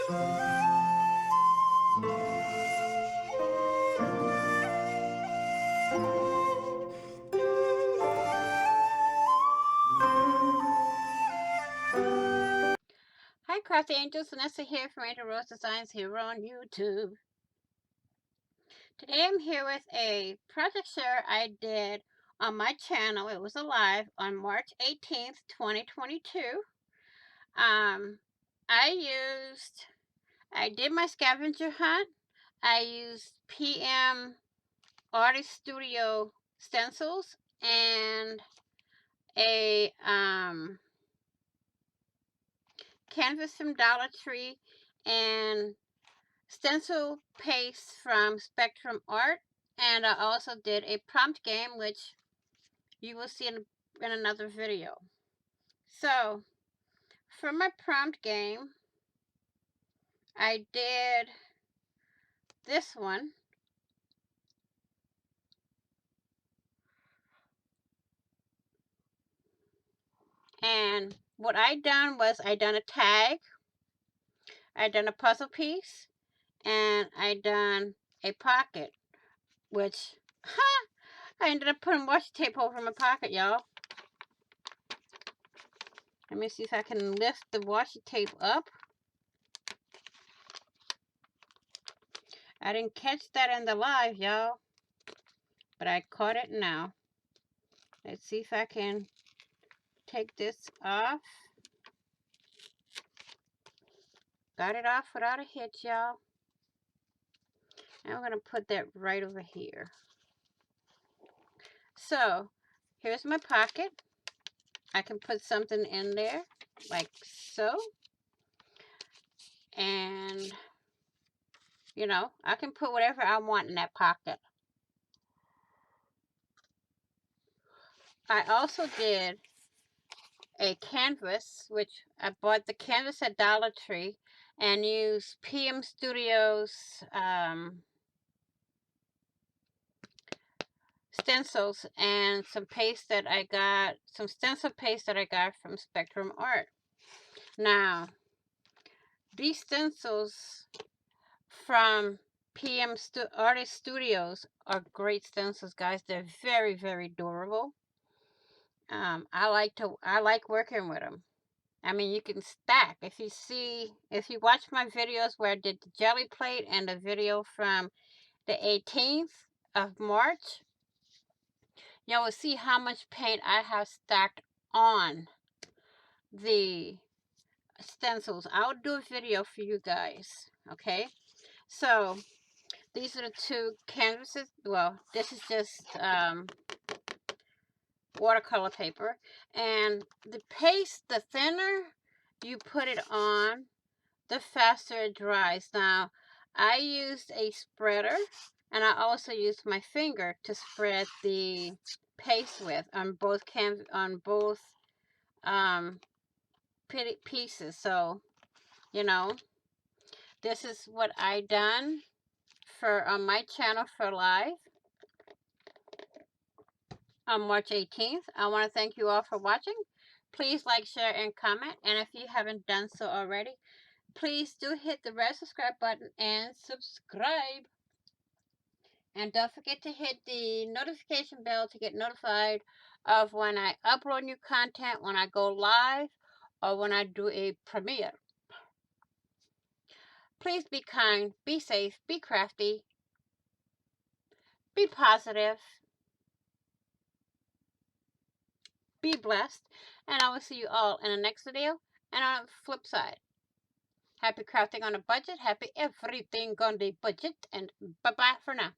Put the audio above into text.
Hi Crafty Angels, Vanessa here from Angel Rose Designs here on YouTube. Today I'm here with a project share I did on my channel. It was live on March 18th, 2022. I did my scavenger hunt. I used PM Artist Studio stencils and a canvas from Dollar Tree and stencil paste from Spectrum Art, and I also did a prompt game, which you will see in another video. So, for my prompt game, I did this one. And what I done was I done a tag, I done a puzzle piece, and I done a pocket, which I ended up putting washi tape over my pocket, y'all. Let me see if I can lift the washi tape up. I didn't catch that in the live, y'all, but I caught it now. Let's see if I can take this off. Got it off without a hitch, y'all. And I'm going to put that right over here. So, here's my pocket. I can put something in there, like so. And, you know, I can put whatever I want in that pocket. I also did a canvas, which I bought the canvas at Dollar Tree and used PM Studios stencils and some paste that I got, some stencil paste that I got from Spectrum Art. Now, these stencils from PM Artist Studios are great stencils, guys. They're very, very durable. I like working with them. I mean, you can stack. If you watch my videos where I did the jelly plate and the video from the 18th of March, you will see how much paint I have stacked on the stencils. I'll do a video for you guys, okay? So, these are the two canvases. Well, this is just watercolor paper. And the paste, the thinner you put it on, the faster it dries. Now, I used a spreader, and I also used my finger to spread the paste with on both pieces. So, you know, this is what I done for on my channel for live on March 18th. I want to thank you all for watching. Please like, share, and comment. And if you haven't done so already, please do hit the red subscribe button and subscribe. And don't forget to hit the notification bell to get notified of when I upload new content, when I go live, or when I do a premiere. Please be kind, be safe, be crafty, be positive, be blessed, and I will see you all in the next video. And on the flip side, happy crafting on a budget, happy everything on the budget, and bye-bye for now.